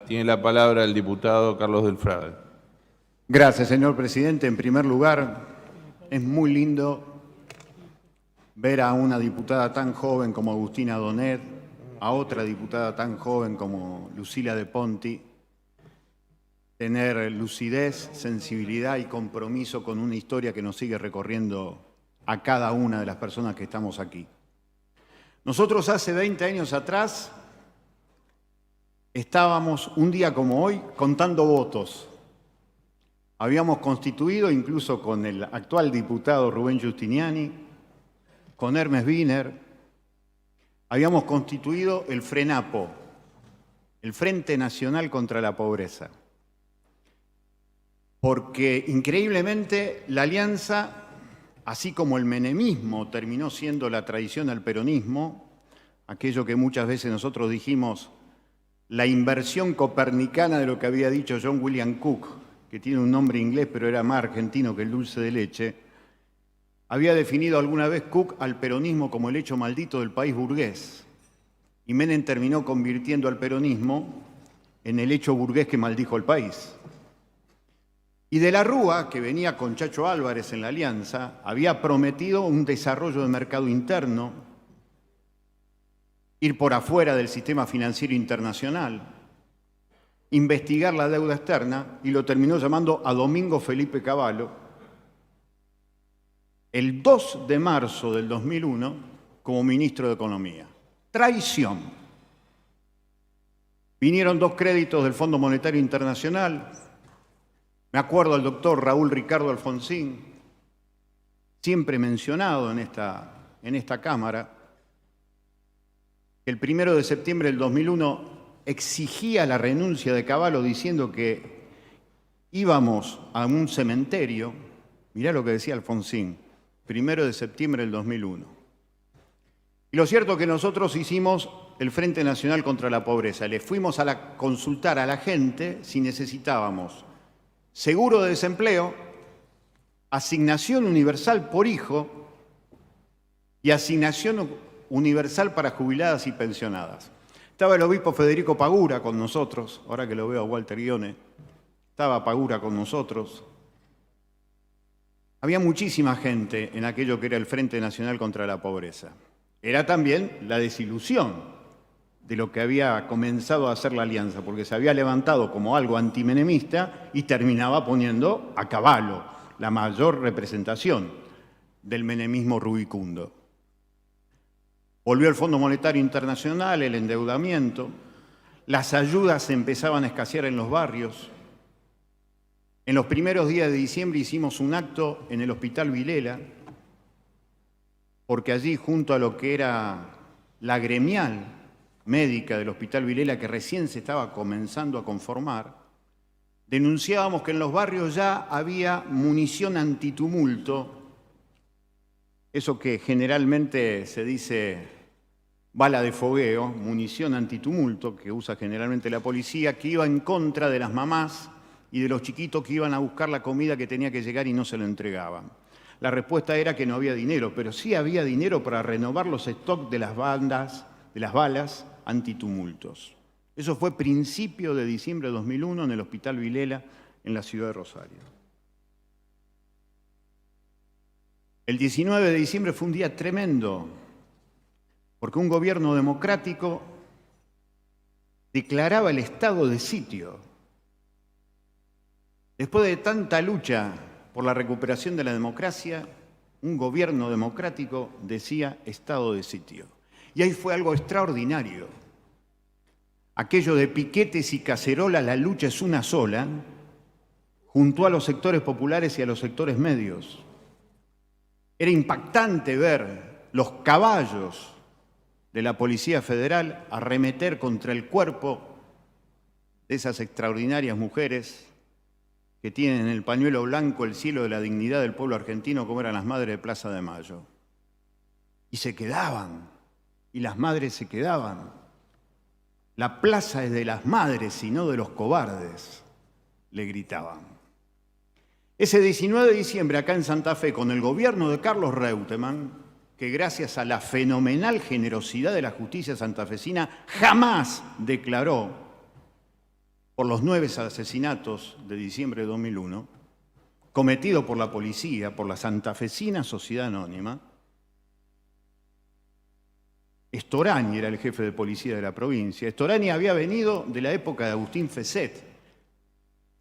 Tiene la palabra el diputado Carlos Delfrade. Gracias, señor presidente. En primer lugar, es muy lindo ver a una diputada tan joven como Agustina Donet, a otra diputada tan joven como Lucila de Ponti, tener lucidez, sensibilidad y compromiso con una historia que nos sigue recorriendo a cada una de las personas que estamos aquí. Nosotros hace 20 años atrás estábamos un día como hoy contando votos. Habíamos constituido, incluso con el actual diputado Rubén Giustiniani, con Hermes Wiener, habíamos constituido el FRENAPO, el Frente Nacional contra la Pobreza. Porque increíblemente la alianza, así como el menemismo terminó siendo la tradición al peronismo, aquello que muchas veces nosotros dijimos, la inversión copernicana de lo que había dicho John William Cook, que tiene un nombre inglés pero era más argentino que el dulce de leche, había definido alguna vez Cook al peronismo como el hecho maldito del país burgués. Y Menem terminó convirtiendo al peronismo en el hecho burgués que maldijo el país. Y de la Rúa, que venía con Chacho Álvarez en la alianza, había prometido un desarrollo de mercado interno, ir por afuera del sistema financiero internacional, investigar la deuda externa, y lo terminó llamando a Domingo Felipe Cavallo, el 2 de marzo del 2001 como ministro de Economía. Traición. Vinieron 2 créditos del Fondo Monetario Internacional. Me acuerdo al doctor Raúl Ricardo Alfonsín, siempre mencionado en esta Cámara, que el 1 de septiembre del 2001 exigía la renuncia de Cavallo diciendo que íbamos a un cementerio. Mirá lo que decía Alfonsín, 1 de septiembre del 2001. Y lo cierto es que nosotros hicimos el Frente Nacional contra la Pobreza. Le fuimos a consultar a la gente si necesitábamos seguro de desempleo, asignación universal por hijo y asignación universal para jubiladas y pensionadas. Estaba el obispo Federico Pagura con nosotros, ahora que lo veo a Walter Guione, estaba Pagura con nosotros. Había muchísima gente en aquello que era el Frente Nacional contra la Pobreza. Era también la desilusión de lo que había comenzado a hacer la alianza, porque se había levantado como algo antimenemista y terminaba poniendo a Cavallo la mayor representación del menemismo rubicundo. Volvió el Fondo Monetario Internacional, el endeudamiento, las ayudas empezaban a escasear en los barrios. En los primeros días de diciembre hicimos un acto en el Hospital Vilela, porque allí, junto a lo que era la gremial médica del Hospital Vilela, que recién se estaba comenzando a conformar, denunciábamos que en los barrios ya había munición antitumulto, eso que generalmente se dice bala de fogueo, munición antitumulto, que usa generalmente la policía, que iba en contra de las mamás y de los chiquitos que iban a buscar la comida que tenía que llegar y no se lo entregaban. La respuesta era que no había dinero, pero sí había dinero para renovar los stocks de las balas antitumultos. Eso fue principio de diciembre de 2001 en el Hospital Vilela, en la ciudad de Rosario. El 19 de diciembre fue un día tremendo, porque un gobierno democrático declaraba el estado de sitio. Después de tanta lucha por la recuperación de la democracia, un gobierno democrático decía estado de sitio. Y ahí fue algo extraordinario. Aquello de piquetes y cacerolas, la lucha es una sola, juntó a los sectores populares y a los sectores medios. Era impactante ver los caballos de la Policía Federal arremeter contra el cuerpo de esas extraordinarias mujeres que tienen en el pañuelo blanco el cielo de la dignidad del pueblo argentino, como eran las madres de Plaza de Mayo. Y se quedaban, y las madres se quedaban. La plaza es de las madres y no de los cobardes, le gritaban. Ese 19 de diciembre, acá en Santa Fe, con el gobierno de Carlos Reutemann, que gracias a la fenomenal generosidad de la justicia santafesina jamás declaró por los 9 asesinatos de diciembre de 2001, cometidos por la policía, por la santafesina Sociedad Anónima. Storani era el jefe de policía de la provincia. Storani había venido de la época de Agustín Feset,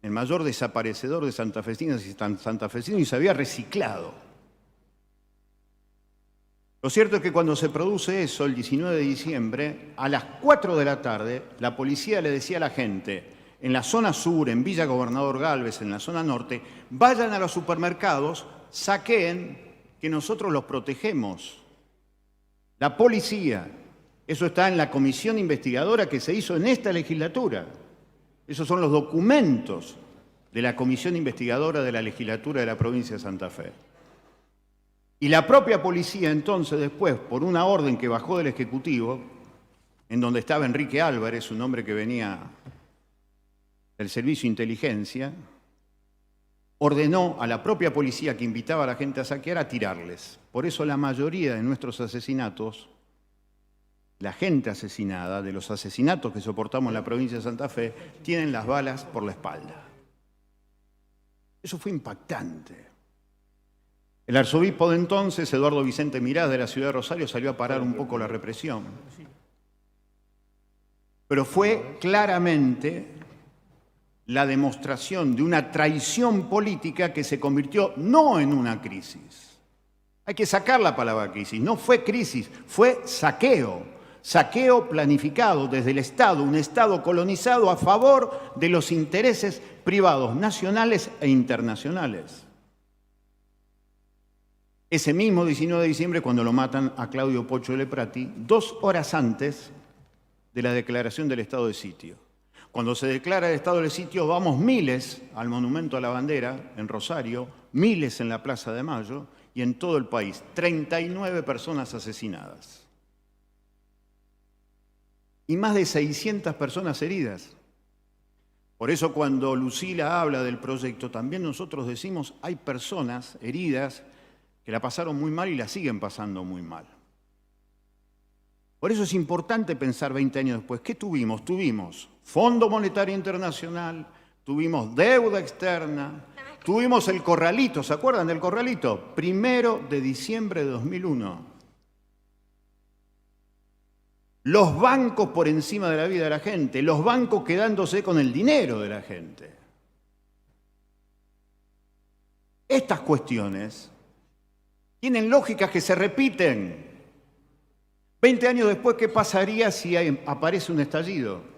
el mayor desaparecedor de santafesinas y santafesinos, y se había reciclado. Lo cierto es que cuando se produce eso, el 19 de diciembre, a las 4 de la tarde, la policía le decía a la gente, en la zona sur, en Villa Gobernador Gálvez, en la zona norte, vayan a los supermercados, saqueen, que nosotros los protegemos. La policía, eso está en la comisión investigadora que se hizo en esta legislatura. Esos son los documentos de la comisión investigadora de la legislatura de la provincia de Santa Fe. Y la propia policía entonces después, por una orden que bajó del Ejecutivo, en donde estaba Enrique Álvarez, un hombre que venía del Servicio de Inteligencia, ordenó a la propia policía que invitaba a la gente a saquear a tirarles. Por eso la mayoría de nuestros asesinatos, la gente asesinada, de los asesinatos que soportamos en la provincia de Santa Fe, tienen las balas por la espalda. Eso fue impactante. El arzobispo de entonces, Eduardo Vicente Mirás, de la ciudad de Rosario, salió a parar un poco la represión. Pero fue claramente la demostración de una traición política que se convirtió no en una crisis. Hay que sacar la palabra crisis. No fue crisis, fue saqueo. Saqueo planificado desde el Estado, un Estado colonizado a favor de los intereses privados nacionales e internacionales. Ese mismo 19 de diciembre, cuando lo matan a Claudio Pocho de Leprati, 2 horas antes de la declaración del estado de sitio. Cuando se declara el estado de sitio, vamos miles al Monumento a la Bandera en Rosario, miles en la Plaza de Mayo y en todo el país. 39 personas asesinadas. Y más de 600 personas heridas. Por eso cuando Lucila habla del proyecto, también nosotros decimos hay personas heridas que la pasaron muy mal y la siguen pasando muy mal. Por eso es importante pensar 20 años después. ¿Qué tuvimos? Tuvimos Fondo Monetario Internacional, tuvimos deuda externa, tuvimos el corralito, ¿se acuerdan del corralito? 1 de diciembre de 2001. Los bancos por encima de la vida de la gente, los bancos quedándose con el dinero de la gente. Estas cuestiones tienen lógicas que se repiten. 20 años después, ¿qué pasaría si aparece un estallido?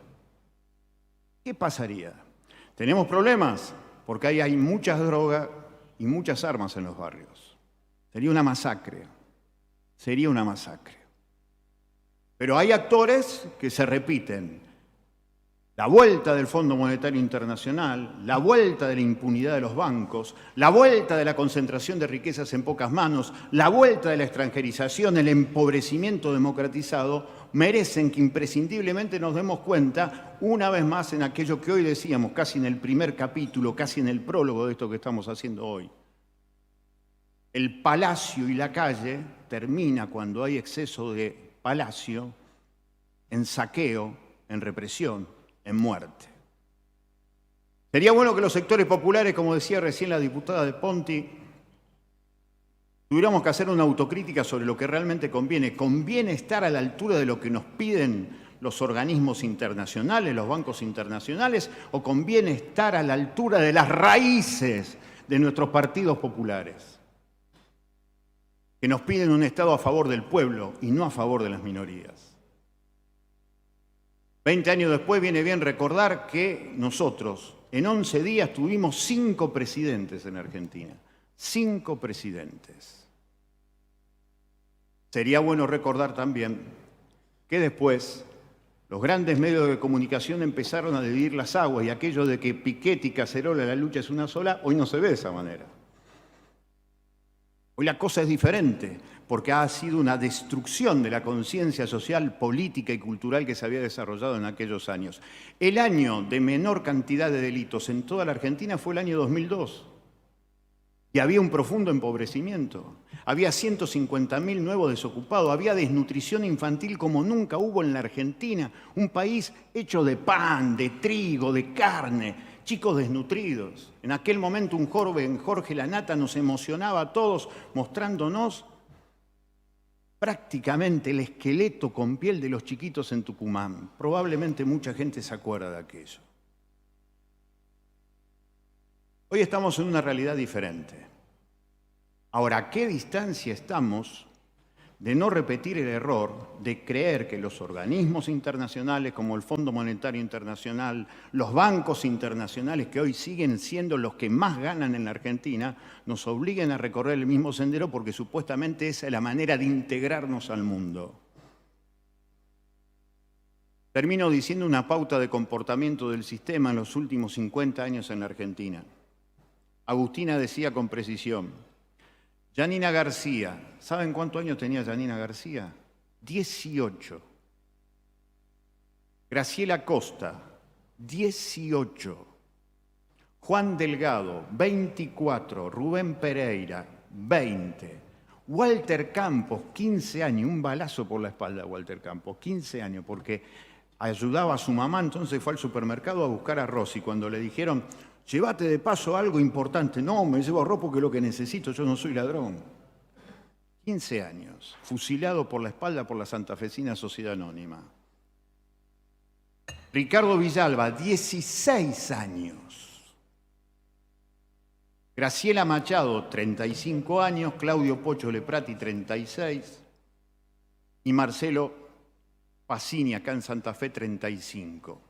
¿Qué pasaría? Tenemos problemas porque ahí hay muchas drogas y muchas armas en los barrios. Sería una masacre. Sería una masacre. Pero hay actores que se repiten. La vuelta del Fondo Monetario Internacional, la vuelta de la impunidad de los bancos, la vuelta de la concentración de riquezas en pocas manos, la vuelta de la extranjerización, el empobrecimiento democratizado, merecen que imprescindiblemente nos demos cuenta, una vez más, en aquello que hoy decíamos, casi en el primer capítulo, casi en el prólogo de esto que estamos haciendo hoy. El palacio y la calle termina cuando hay exceso de palacio en saqueo, en represión, en muerte. Sería bueno que los sectores populares, como decía recién la diputada de Ponti, tuviéramos que hacer una autocrítica sobre lo que realmente conviene. ¿Conviene estar a la altura de lo que nos piden los organismos internacionales, los bancos internacionales, o conviene estar a la altura de las raíces de nuestros partidos populares, que nos piden un Estado a favor del pueblo y no a favor de las minorías? 20 años después viene bien recordar que nosotros en 11 días tuvimos 5 presidentes en Argentina. 5 presidentes. Sería bueno recordar también que después los grandes medios de comunicación empezaron a dividir las aguas y aquello de que Piquetti y Cacerola la lucha es una sola, hoy no se ve de esa manera. Hoy la cosa es diferente, porque ha sido una destrucción de la conciencia social, política y cultural que se había desarrollado en aquellos años. El año de menor cantidad de delitos en toda la Argentina fue el año 2002. Y había un profundo empobrecimiento. Había 150.000 nuevos desocupados. Había desnutrición infantil como nunca hubo en la Argentina. Un país hecho de pan, de trigo, de carne, chicos desnutridos. En aquel momento un joven Jorge Lanata nos emocionaba a todos mostrándonos prácticamente el esqueleto con piel de los chiquitos en Tucumán. Probablemente mucha gente se acuerda de aquello. Hoy estamos en una realidad diferente. Ahora, ¿a qué distancia estamos de no repetir el error de creer que los organismos internacionales como el Fondo Monetario Internacional, los bancos internacionales que hoy siguen siendo los que más ganan en la Argentina, nos obliguen a recorrer el mismo sendero porque supuestamente esa es la manera de integrarnos al mundo? Termino diciendo una pauta de comportamiento del sistema en los últimos 50 años en la Argentina. Agustina decía con precisión, Yanina García, ¿saben cuántos años tenía Yanina García? 18. Graciela Costa, 18. Juan Delgado, 24. Rubén Pereira, 20. Walter Campos, 15 años, un balazo por la espalda Walter Campos, 15 años, porque ayudaba a su mamá, entonces fue al supermercado a buscar arroz y cuando le dijeron, llévate de paso algo importante. No, me llevo arroz porque es lo que necesito, yo no soy ladrón. 15 años, fusilado por la espalda por la santafesina Sociedad Anónima. Ricardo Villalba, 16 años. Graciela Machado, 35 años. Claudio Pocho Leprati, 36. Y Marcelo Pacini, acá en Santa Fe, 35.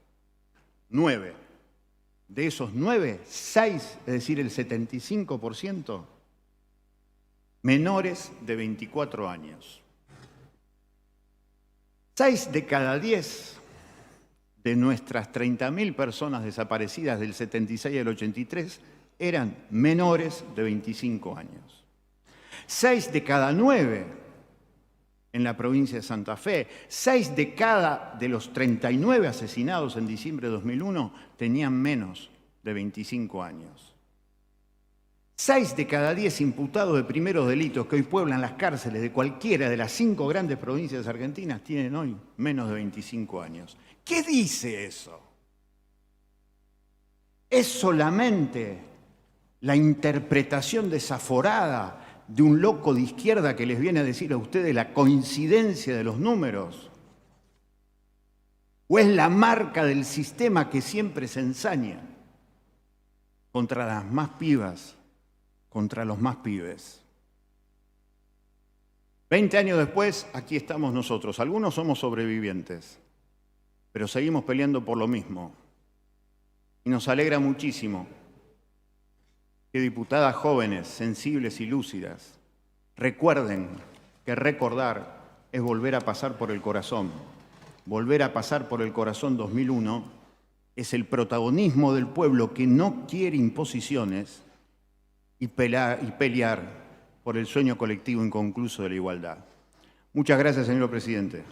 9. De esos 9, 6, es decir, el 75%, menores de 24 años. 6 de cada 10 de nuestras 30.000 personas desaparecidas del 76 al 83 eran menores de 25 años. 6 de cada 9 en la provincia de Santa Fe. 6 de los 39 asesinados en diciembre de 2001 tenían menos de 25 años. 6 de cada 10 imputados de primeros delitos que hoy pueblan las cárceles de cualquiera de las 5 grandes provincias argentinas tienen hoy menos de 25 años. ¿Qué dice eso? ¿Es solamente la interpretación desaforada de un loco de izquierda que les viene a decir a ustedes la coincidencia de los números? ¿O es la marca del sistema que siempre se ensaña contra las más pibas, contra los más pibes? 20 años después, aquí estamos nosotros. Algunos somos sobrevivientes, pero seguimos peleando por lo mismo. Y nos alegra muchísimo que diputadas jóvenes, sensibles y lúcidas recuerden que recordar es volver a pasar por el corazón. Volver a pasar por el corazón 2001 es el protagonismo del pueblo que no quiere imposiciones y pelear por el sueño colectivo inconcluso de la igualdad. Muchas gracias, señor presidente.